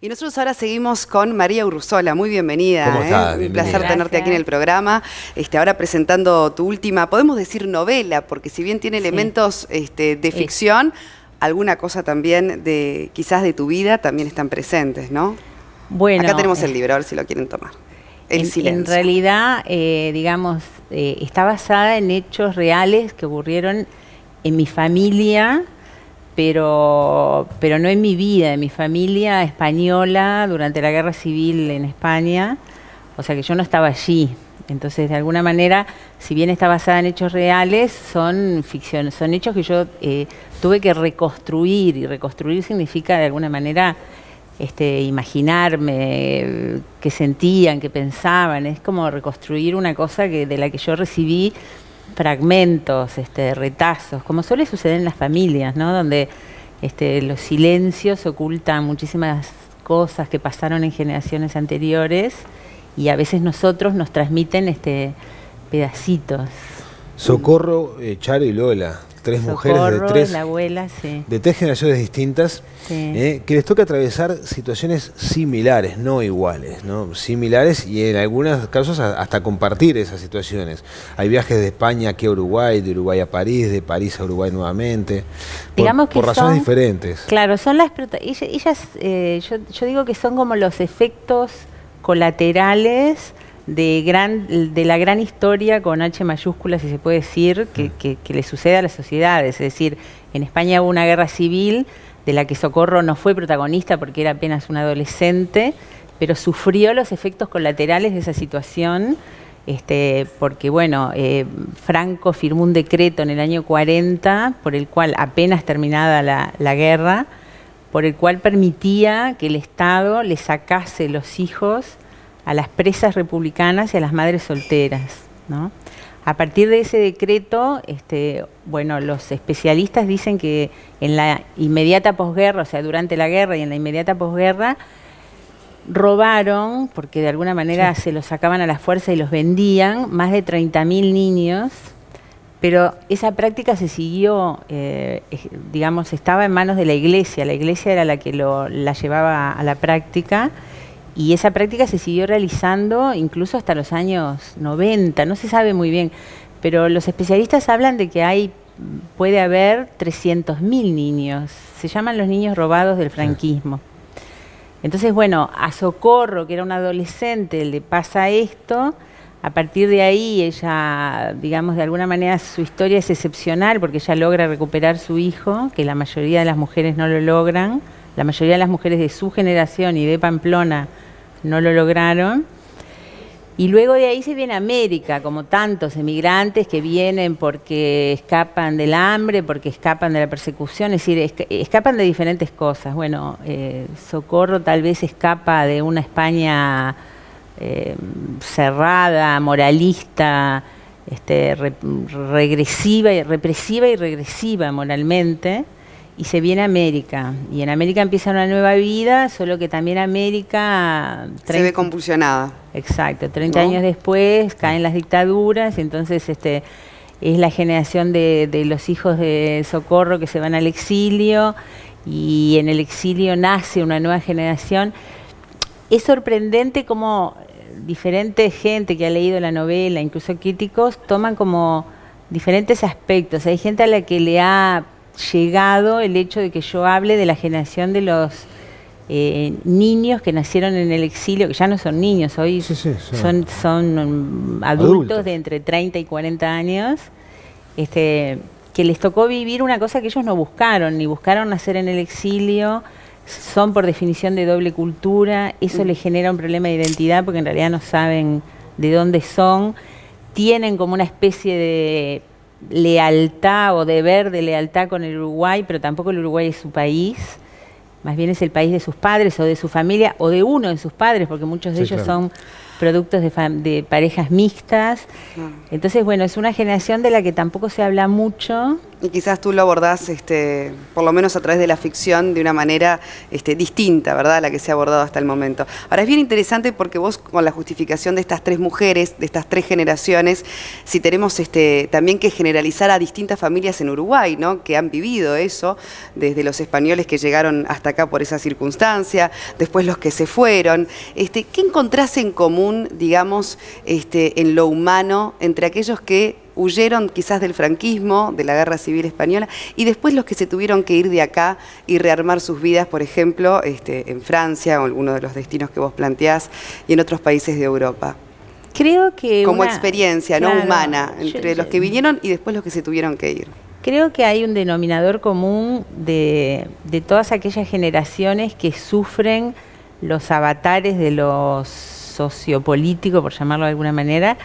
Y nosotros ahora seguimos con María Urruzola. Muy bienvenida. ¿Cómo estás? Un placer tenerte aquí en el programa. Ahora presentando tu última, podemos decir novela, porque si bien tiene elementos de ficción, alguna cosa también de quizás de tu vida también están presentes, ¿no? Bueno, acá tenemos el libro, a ver si lo quieren tomar. El silencio. En realidad, digamos, está basada en hechos reales que ocurrieron en mi familia, pero no en mi vida, en mi familia española durante la Guerra Civil en España, o sea que yo no estaba allí. Entonces, de alguna manera, si bien está basada en hechos reales, son ficción, son hechos que yo tuve que reconstruir, y reconstruir significa, de alguna manera, imaginarme qué sentían, qué pensaban. Es como reconstruir una cosa de la que yo recibí fragmentos, retazos, como suele suceder en las familias, ¿no? Donde los silencios ocultan muchísimas cosas que pasaron en generaciones anteriores y a veces nosotros nos transmiten pedacitos. Socorro, Charo y Lola, tres mujeres de tres generaciones distintas, que les toca atravesar situaciones similares, no iguales, ¿no? Similares, y en algunos casos hasta compartir esas situaciones. Hay viajes de España aquí a Uruguay, de Uruguay a París, de París a Uruguay nuevamente, por razones diferentes. Claro, son ellas yo digo que son como los efectos colaterales de la gran historia con H mayúscula, si se puede decir, que le sucede a las sociedades. Es decir, en España hubo una guerra civil de la que Socorro no fue protagonista porque era apenas un adolescente, pero sufrió los efectos colaterales de esa situación, porque bueno, Franco firmó un decreto en el año 40, por el cual, apenas terminada la guerra, por el cual permitía que el Estado le sacase los hijos a las presas republicanas y a las madres solteras, ¿no? A partir de ese decreto, bueno, los especialistas dicen que en la inmediata posguerra, o sea, durante la guerra y en la inmediata posguerra, robaron, porque de alguna manera se los sacaban a la fuerza y los vendían, más de 30.000 niños, pero esa práctica se siguió, digamos, estaba en manos de la Iglesia era la que la llevaba a la práctica. Y esa práctica se siguió realizando incluso hasta los años 90, no se sabe muy bien, pero los especialistas hablan de que puede haber 300.000 niños, se llaman los niños robados del franquismo. Entonces, bueno, a Socorro, que era una adolescente, le pasa esto. A partir de ahí ella, digamos, de alguna manera su historia es excepcional porque ella logra recuperar su hijo, que la mayoría de las mujeres no lo logran. La mayoría de las mujeres de su generación y de Pamplona no lo lograron. Y luego de ahí se viene a América, como tantos emigrantes que vienen porque escapan del hambre, porque escapan de la persecución, es decir, escapan de diferentes cosas. Bueno, Socorro tal vez escapa de una España cerrada, moralista, represiva y regresiva moralmente, y se viene a América. Y en América empieza una nueva vida, solo que también América se ve convulsionada. Exacto, 30 años después caen las dictaduras, y entonces es la generación de los hijos de Socorro que se van al exilio, y en el exilio nace una nueva generación. Es sorprendente cómo diferente gente que ha leído la novela, incluso críticos, toman como diferentes aspectos. Hay gente a la que le ha llegado el hecho de que yo hable de la generación de los niños que nacieron en el exilio, que ya no son niños, hoy son adultos de entre 30 y 40 años, que les tocó vivir una cosa que ellos no buscaron, ni buscaron nacer en el exilio, son por definición de doble cultura, eso les genera un problema de identidad porque en realidad no saben de dónde son, tienen como una especie de lealtad o deber de lealtad con el Uruguay, pero tampoco el Uruguay es su país, más bien es el país de sus padres o de su familia o de uno de sus padres, porque muchos de ellos son productos de parejas mixtas. Entonces, bueno, es una generación de la que tampoco se habla mucho Y quizás tú lo abordás, por lo menos a través de la ficción, de una manera distinta, ¿verdad?, a la que se ha abordado hasta el momento. Ahora, es bien interesante porque vos, con la justificación de estas 3 mujeres, de estas 3 generaciones, si tenemos también que generalizar a distintas familias en Uruguay, ¿no?, que han vivido eso, desde los españoles que llegaron hasta acá por esa circunstancia, después los que se fueron. ¿Qué encontrás en común, digamos, en lo humano, entre aquellos que huyeron quizás del franquismo, de la Guerra Civil Española, y después los que se tuvieron que ir de acá y rearmar sus vidas, por ejemplo, en Francia, o alguno de los destinos que vos planteás, y en otros países de Europa? Creo que como experiencia, claro, no humana, entre los que vinieron y después los que se tuvieron que ir. Creo que hay un denominador común de todas aquellas generaciones que sufren los avatares de lo sociopolítico, por llamarlo de alguna manera,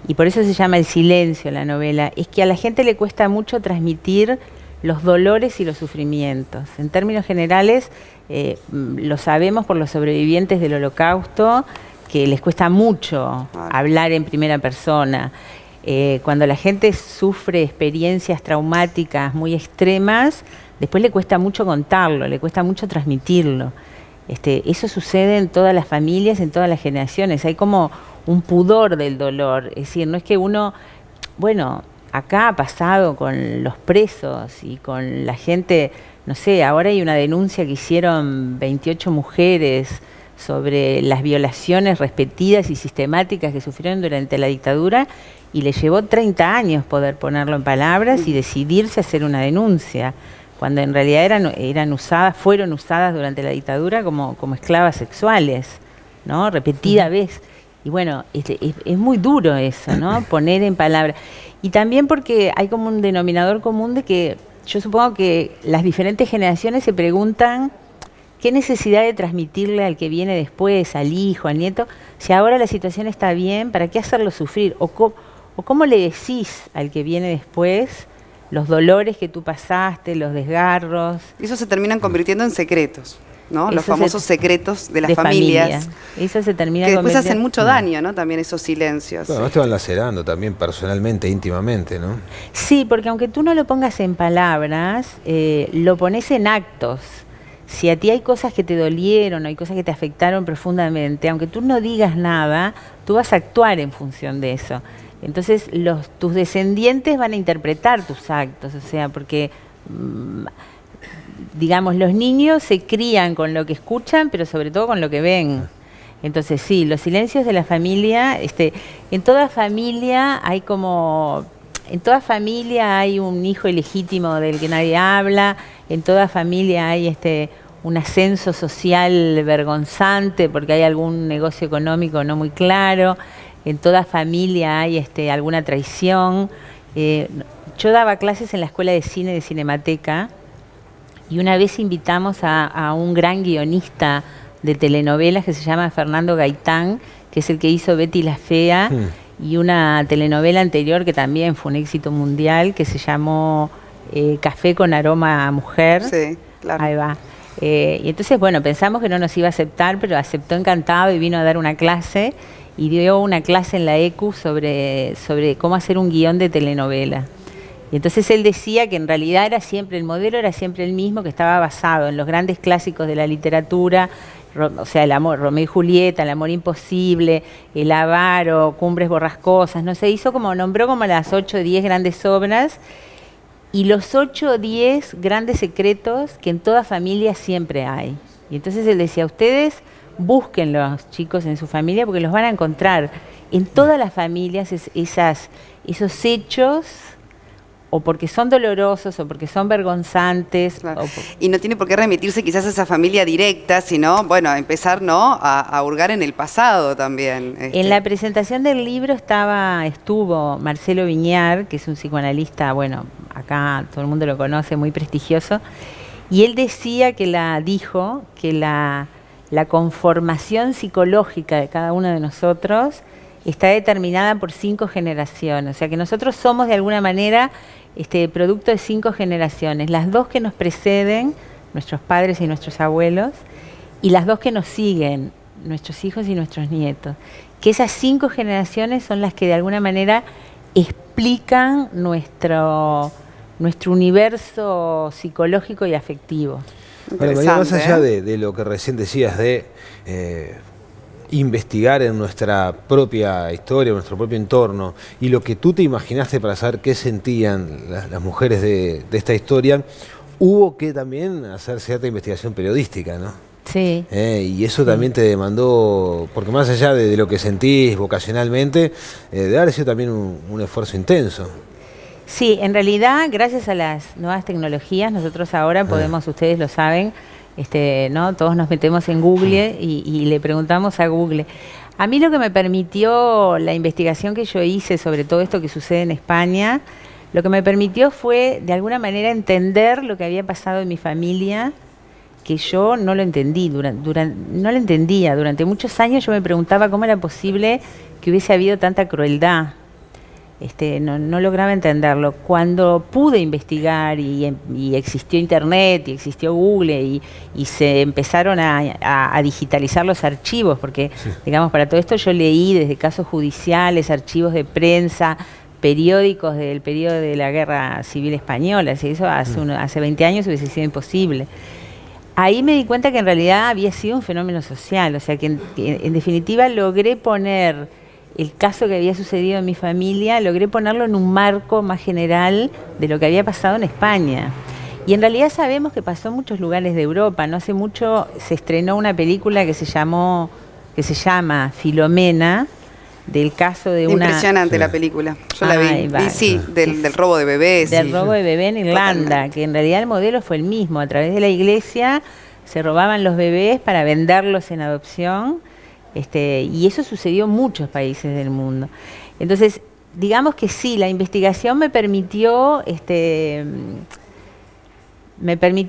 y por eso se llama el silencio la novela. Es que a la gente le cuesta mucho transmitir los dolores y los sufrimientos. En términos generales, lo sabemos por los sobrevivientes del Holocausto, que les cuesta mucho hablar en primera persona. Cuando la gente sufre experiencias traumáticas muy extremas, después le cuesta mucho contarlo, le cuesta mucho transmitirlo. Eso sucede en todas las familias, en todas las generaciones. Hay como un pudor del dolor. Es decir, no es que uno... Bueno, acá ha pasado con los presos y con la gente... No sé, ahora hay una denuncia que hicieron 28 mujeres sobre las violaciones repetidas y sistemáticas que sufrieron durante la dictadura, y les llevó 30 años poder ponerlo en palabras y decidirse a hacer una denuncia, cuando en realidad fueron usadas durante la dictadura como esclavas sexuales, ¿no? Repetida vez. Y bueno, es muy duro eso, ¿no? Poner en palabras. Y también porque hay como un denominador común de que yo supongo que las diferentes generaciones se preguntan qué necesidad de transmitirle al que viene después, al hijo, al nieto, si ahora la situación está bien, ¿para qué hacerlo sufrir? O cómo le decís al que viene después los dolores que tú pasaste, los desgarros. Y eso se terminan convirtiendo en secretos, ¿no? Los famosos secretos de las familias. Eso se termina que después hacen mucho daño, ¿no? También esos silencios. Bueno, te van lacerando también personalmente, íntimamente, ¿no? Sí, porque aunque tú no lo pongas en palabras, lo pones en actos. Si a ti hay cosas que te dolieron, hay cosas que te afectaron profundamente, aunque tú no digas nada, tú vas a actuar en función de eso. Entonces tus descendientes van a interpretar tus actos, o sea, porque, digamos, los niños se crían con lo que escuchan, pero sobre todo con lo que ven. Entonces sí, los silencios de la familia, en toda familia hay un hijo ilegítimo del que nadie habla, en toda familia hay un ascenso social vergonzante porque hay algún negocio económico no muy claro, en toda familia hay alguna traición. Yo daba clases en la Escuela de Cine de Cinemateca y una vez invitamos a un gran guionista de telenovelas que se llama Fernando Gaitán, que es el que hizo Betty la Fea, y una telenovela anterior que también fue un éxito mundial, que se llamó Café con aroma a mujer. Sí, claro. Ahí va. Y entonces, bueno, pensamos que no nos iba a aceptar, pero aceptó encantado y vino a dar una clase, y dio una clase en la ECU sobre cómo hacer un guión de telenovela. Y entonces él decía que en realidad el modelo era siempre el mismo, que estaba basado en los grandes clásicos de la literatura, o sea, el amor, Romeo y Julieta, El amor imposible, El avaro, Cumbres borrascosas, no sé, nombró como las 8 o 10 grandes obras, y los 8 o 10 grandes secretos que en toda familia siempre hay. Y entonces él decía, ustedes busquen los chicos en su familia porque los van a encontrar. En todas las familias esos hechos, o porque son dolorosos, o porque son vergonzantes. Claro. Y no tiene por qué remitirse quizás a esa familia directa, sino, bueno, empezar, ¿no?, a hurgar en el pasado también. En la presentación del libro estuvo Marcelo Viñar, que es un psicoanalista, bueno, acá todo el mundo lo conoce, muy prestigioso, y él decía que la conformación psicológica de cada uno de nosotros está determinada por 5 generaciones. O sea que nosotros somos de alguna manera producto de 5 generaciones. Las 2 que nos preceden, nuestros padres y nuestros abuelos, y las 2 que nos siguen, nuestros hijos y nuestros nietos. Que esas 5 generaciones son las que de alguna manera explican nuestro nuestro universo psicológico y afectivo. Bueno, María, más allá de lo que recién decías de investigar en nuestra propia historia, en nuestro propio entorno, y lo que tú te imaginaste para saber qué sentían las mujeres de esta historia, hubo que también hacer cierta investigación periodística, ¿no? Sí. Y eso también te demandó, porque más allá de lo que sentís vocacionalmente, debe haber sido también un esfuerzo intenso. Sí, en realidad, gracias a las nuevas tecnologías, nosotros ahora podemos, ustedes lo saben, ¿no? Todos nos metemos en Google y le preguntamos a Google. A mí lo que me permitió la investigación que yo hice sobre todo esto que sucede en España, lo que me permitió fue, de alguna manera, entender lo que había pasado en mi familia, que yo no lo entendí, no lo entendía. Durante muchos años yo me preguntaba cómo era posible que hubiese habido tanta crueldad. No lograba entenderlo. Cuando pude investigar y existió Internet y existió Google y se empezaron a digitalizar los archivos, porque, digamos, para todo esto yo leí desde casos judiciales, archivos de prensa, periódicos del periodo de la Guerra Civil Española. Si eso hace 20 años hubiese sido imposible. Ahí me di cuenta que en realidad había sido un fenómeno social, o sea que en definitiva logré poner el caso que había sucedido en mi familia, logré ponerlo en un marco más general de lo que había pasado en España. Y en realidad sabemos que pasó en muchos lugares de Europa. No hace mucho se estrenó una película que se llama Filomena, del caso de una... Impresionante la película, yo la vi. Y sí, del robo de bebés. Del robo de bebé en Irlanda, totalmente. Que en realidad el modelo fue el mismo. A través de la iglesia se robaban los bebés para venderlos en adopción. Y eso sucedió en muchos países del mundo. Entonces, digamos que sí, la investigación me permitió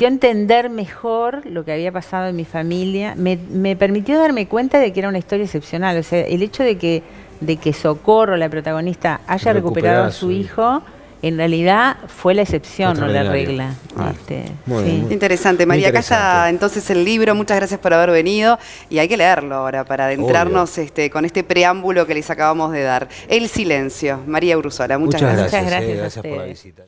entender mejor lo que había pasado en mi familia, me permitió darme cuenta de que era una historia excepcional. O sea, el hecho de que Socorro, la protagonista, haya recuperado a su hijo, en realidad fue la excepción, no la regla. Muy interesante, María. Acá está entonces el libro, muchas gracias por haber venido y hay que leerlo ahora para adentrarnos con este preámbulo que les acabamos de dar. El silencio, María Brusola, muchas gracias. Muchas gracias por la visita.